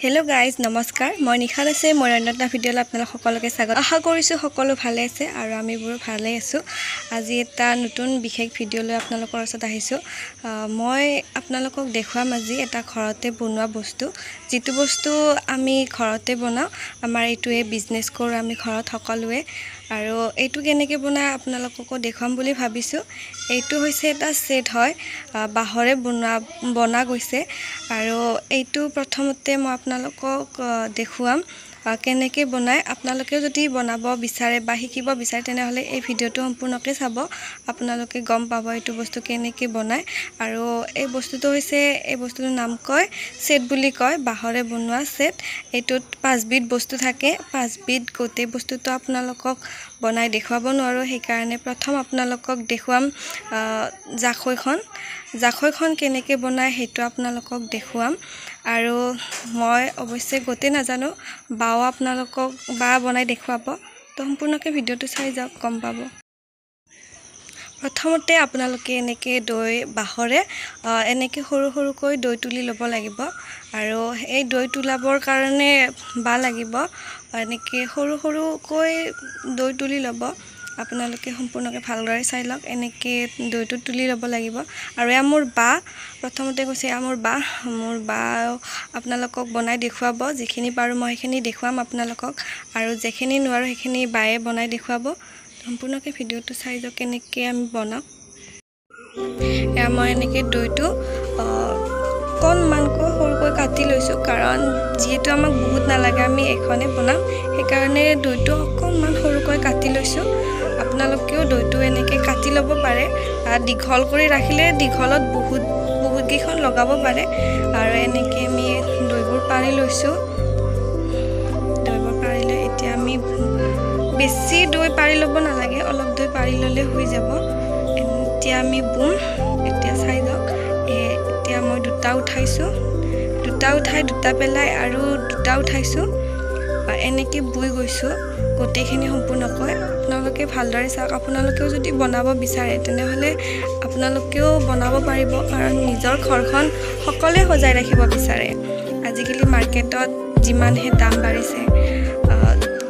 hello guys नमस्कार मैं निखा दासे मैं अन्यता भिडिओ अपना सकलोके स्वागत आशा करिछु सकलो भाले आछे आरो आमिबो भाले आछो আজি এটা নতুন বিশেষ ভিডিও লৈ আপোনালোকৰ ওচৰত আহিছো মই আপোনালোকক দেখুৱাম আজি এটা ঘৰতে বনোৱা বস্তু যেটো বস্তু আমি ঘৰতে বনাও আমাৰ এটোৱে বিজনেস কৰো আমি ঘৰত সকলোৱে আৰু এটো কেনেকৈ বনাই আপোনালোকক দেখুৱাম বুলি ভাবিছো এটো হৈছে এটা সেট হয় বাহৰে বনা গৈছে আৰু এটো প্ৰথমতে মই আপোনালোকক দেখুৱাম কেনেকৈ বনাই আপোনালোকে যদি বনাব বিচাৰে বা শিকিব বিচাৰে তেনে হলে এই ভিডিওটো সম্পূৰ্ণকৈ চাব আপোনালোকে গম পাব এটো বস্তু কেনেকৈ বনাই আৰু এই বস্তুটো হৈছে এই বস্তুৰ নাম কয় সেট বুলি কয় বাহৰে বনোৱা সেট এটোত 5 বিধ বস্তু থাকে 5 বিধ গোটেই বস্তুটো আপোনালোকক বনাই দেখুৱাব নোৱাৰো সেই কাৰণে প্ৰথম আপোনালোকক দেখুৱাম জাখৈখন কেনেকৈ বনাই হেতু আপোনালোকক দেখুৱাম আৰু মই অৱশ্যে গতে নাজানো বাও আপোনালোকক বা বনাই দেখুৱাব তো সম্পূৰ্ণকৈ ভিডিওটো চাই যাওক গম পাব প্ৰথমতে আপোনালোকে এনেকৈ দৈ বাহৰে এনেকৈ সৰু সৰুকৈ দৈ তুলি ল'ব লাগিব আৰু এই দৈ তুলাবৰ কাৰণে বা লাগিব এনেকৈ সৰু সৰুকৈ দৈ তুলি ল'ব আপোনালোকে সম্পূৰ্ণকৈ ভালদৰে চাই লওক এনেকৈ দৈটো তুলি ল'ব লাগিব আৰু মোৰ বা প্ৰথমতে কৈছে মোৰ বা আপোনালোকক বনাই দেখুৱাব যিখিনি পাৰো মই সেইখিনি দেখুৱাম আপোনালোকক আৰু যেখিনি নোৱাৰো সেইখিনি বায়ে বনাই দেখুৱাব সম্পূৰ্ণকৈ ভিডিওটো চাই যাওক কেনেকৈ আমি বনাও মই এনেকৈ দৈটো অকণমানকৈ সৰুকৈ কাটি লৈছো কাৰণ যেহেতু আমাক বহুত নালাগে আমি এখনে বনাম সেই কাৰণে দৈটো অকণমান সৰুকৈ কাটি লৈছো আপোনালোকেও দৈটো এনেকৈ কাটি ল'ব পাৰে দীঘল কৰি ৰাখিলে দীঘলত বহুত কেইখন লগাব পাৰে আৰু এনেকৈ আমি দৈবোৰ পাৰি লৈছো দৈবোৰ পাৰিলে এতিয়া আমি বেছি দৈ পাৰি ল'ব নালাগে অলপ দৈ পাৰি ল'লে হৈ যাব এতিয়া আমি বুম এতিয়া চাই যাওক এতিয়া মই দুটা উঠাইছো দুটা উঠাই দুটা পেলাই আৰু দুটা উঠাইছো এনেকৈ বুই গৈছো গোটেইখিনি সম্পূৰ্ণকৈ আপোনালোকে ভালদৰে চাওক আপোনালোকেও যদি বনাব বিচাৰে তেনে হলে আপোনালোকেও বনাব পাৰিব কাৰণ নিজৰ ঘৰখন সকলোৱে সজাই ৰাখিব বিচাৰে আজিকালি মাৰ্কেটত যিমান হে দাম বাঢ়িছে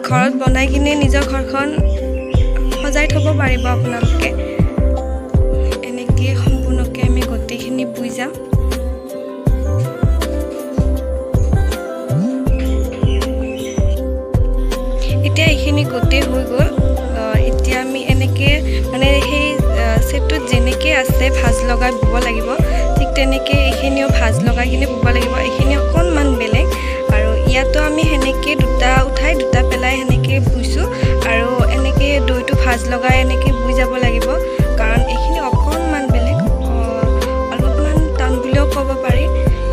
ঘৰত বনাই কিনে নিজৰ ঘৰখন সজাই থব পাৰিব আপোনালোকে এনেকৈ সম্পূৰ্ণকৈ আমি গোটেইখিনি বুই যাম এতিয়া এইখিনি গোটেই হৈ গ'ল এতিয়া আমি এনেকৈ মানে সেই সেটটো যেনেকৈ আছে ভাজ লগাই বুব লাগিব ঠিক তেনেকৈ এইখিনিও ভাজ লগাই কিনে বুব লাগিব এইখিনি অকণমান বেলেগ আৰু ইয়াতো আমি সেনেকৈ দুটা উঠাই দুটা পেলাই সেনেকৈ বুইছোঁ আৰু এনেকৈ দৈটো ভাজ লগাই এনেকৈ বুই যাব লাগিব কাৰণ এইখিনি অকণমান বেলেগ অলপমান টান বুলিও ক'ব পাৰি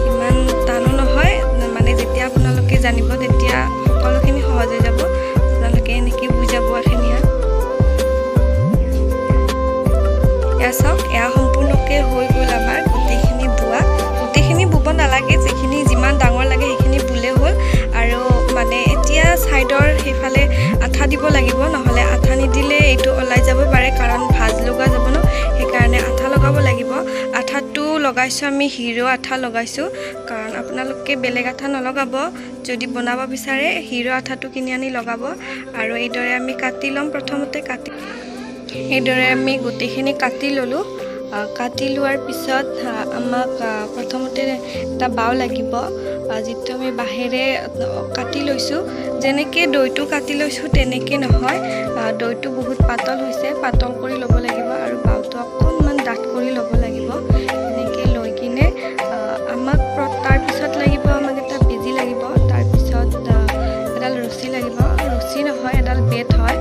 ইমান টানো নহয় মানে যেতিয়া আপোনালোকে জানিব তেতিয়া সকলোখিনি সহজ হৈ যাব আপোনালোকে এনেকৈ বুই যাব এইখিনি চাওক এয়া সম্পূৰ্ণকৈ হৈ গ'ল আমাৰ গোটেইখিনি বুব নালাগে যিখিনি যিমান ডাঙৰ লাগে সেইখিনি বুলে হ'ল আৰু মানে এতিয়া সাইডৰ সেইফালে আঠা দিব লাগিব নহলে আঠা নিদিলে এইটো ওলাই যাব পাৰে কাৰণ ভাজ লগা যাব ন সেইকাৰণে আঠা লগাব লাগিব আঠাটো লগাইছো আমি হিৰো আঠা লগাইছো কাৰণ আপোনালোকে বেলেগ আঠা নলগাব যদি বনাব বিচাৰে হিৰো আঠাটো কিনি আনি লগাব আৰু এইদৰে আমি কাটি লম প্ৰথমতে এইদৰে আমি গোটেইখিনি কাটি ললো কাটি লোৱাৰ পিছত আমাক প্ৰথমতে এটা বাও লাগিব যেটো আমি বাহেৰে কাটি লৈছো যেনেকৈ দৈটো কাটি লৈছো তেনেকৈ নহয় দৈটো বহুত পাতল হৈছে পাতল কৰি ল'ব লাগিব আৰু বাওটো অকণমান ডাঠ কৰি ল'ব লাগিব এনেকৈ লৈ কিনে আমাক তাৰ পিছত লাগিব আমাক এটা বেজি লাগিব তাৰ পিছত এডাল ৰছী লাগিব ৰছী নহয় এডাল বেট হয়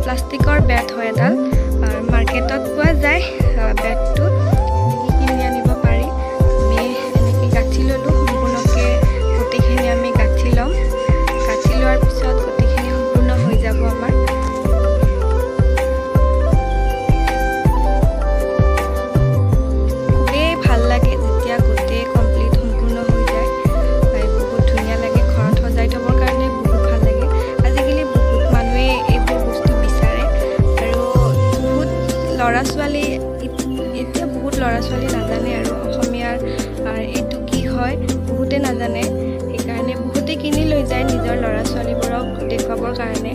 প্লাষ্টিকৰ বেট হয় এডাল মাৰ্কেটত পোৱা যায় বেটটো কিনি আনিব পাৰি আমি এনেকৈ গাঁঠি ল'লোঁ সম্পূৰ্ণকৈ গোটেইখিনি আমি গাঁঠি ল'ম গাঁঠি লোৱাৰ পিছত গোটেইখিনি সম্পূৰ্ণ হৈ যাব আমাৰ খুবেই ভাল লাগে যেতিয়া গোটেই কমপ্লিট সম্পূৰ্ণ হৈ যায় বহুত ধুনীয়া লাগে ঘৰত সজাই থবৰ কাৰণে বহুত ভাল লাগে আজিকালি বহুত মানুহে এইবোৰ বস্তু বিচাৰে আৰু বহুত ল'ৰা ছোৱালী এতিয়া বহুত ল'ৰা ছোৱালী নাজানে আৰু অসমীয়াৰ এইটো কি হয় বহুতে নাজানে সেইকাৰণে দেখাবৰ কাৰণে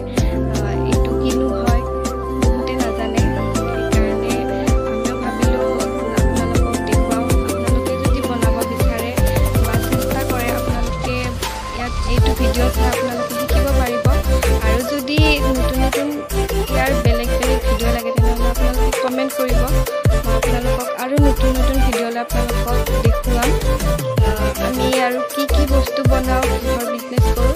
এইটো কিনো হয় বহুতে নাজানে সেইকাৰণে আমিও ভাবিলোঁ আপোনালোকক দেখুৱাওঁ আপোনালোকে যদি বনাব বিচাৰে বা চেষ্টা কৰে আপোনালোকে ইয়াত এইটো ভিডিঅ' চাই আপোনালোকে শিকিব পাৰিব আৰু যদি নতুন নতুন ইয়াৰ বেলেগ বেলেগ ভিডিঅ' লাগে তেনেহ'লে আপোনালোকে কমেণ্ট কৰিব আপোনালোকক আৰু নতুন নতুন ভিডিঅ'লৈ আপোনালোকক দেখুৱাম আমি আৰু কি কি বস্তু বনাওঁ কিহৰ বিজনেছ কৰোঁ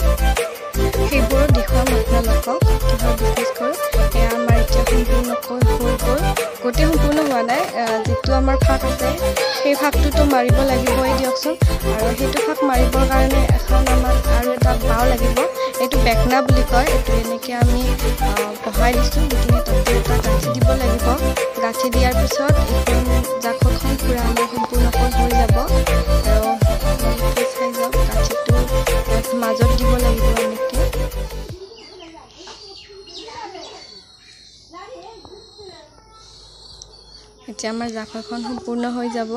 সেইবোৰো দেখুৱাম আপোনালোকক কিহৰ বিজনেছ কৰোঁ এয়া আমাৰ এতিয়া সম্পূৰ্ণকৈ হৈ গ'ল গোটেই সম্পূৰ্ণ হোৱা নাই যিটো আমাৰ ফাক আছে সেই ফাকটোতো মাৰিব লাগিবই দিয়কচোন আৰু সেইটো ফাক মাৰিবৰ কাৰণে এখন আমাক আৰু এটা বাও লাগিব এইটো বেকনা বুলি কয় এইটো এনেকৈ আমি বহাই দিছোঁ সেইখিনি তাতে এটা গাঁঠি দিব লাগিব গাঁঠি দিয়াৰ পিছত এইখন জাকৈখন পূৰা আমাৰ সম্পূৰ্ণকৈ হৈ যাব আৰু চাই যাওক গাঁঠিটো মাজত দিব লাগিব এনেকৈ এতিয়া আমাৰ জাকৈখন সম্পূৰ্ণ হৈ যাব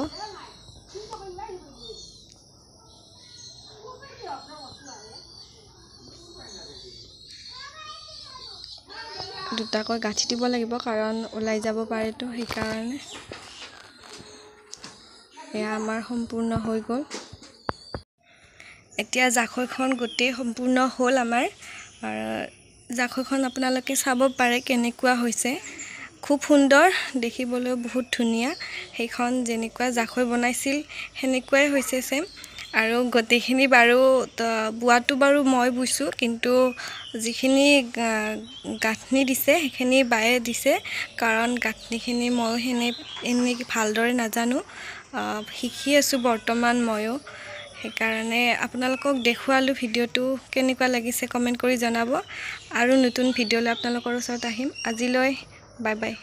দুটাকৈ গাঁঠি দিব লাগিব কাৰণ ওলাই যাব পাৰেতো সেইকাৰণে এয়া আমাৰ সম্পূৰ্ণ হৈ গ'ল এতিয়া জাকৈখন গোটেই সম্পূৰ্ণ হ'ল আমাৰ জাকৈখন আপোনালোকে চাব পাৰে কেনেকুৱা হৈছে খুব সুন্দৰ দেখিবলৈ বহুত ধুনীয়া সেইখন যেনেকুৱা জাকৈ বনাইছিল সেনেকুৱাই হৈছে সেম আৰু গোটেইখিনি বাৰু বোৱাটো বাৰু মই বুইছোঁ কিন্তু যিখিনি গাঁথনি দিছে সেইখিনি বায়ে দিছে কাৰণ গাঁথনিখিনি ময়ো এনেকৈ ভালদৰে নাজানো শিকি আছোঁ বৰ্তমান ময়ো সেইকাৰণে আপোনালোকক দেখুৱালোঁ ভিডিঅ'টো কেনেকুৱা লাগিছে কমেণ্ট কৰি জনাব আৰু নতুন ভিডিঅ'লৈ আপোনালোকৰ ওচৰত আহিম আজিলৈ বাই বাই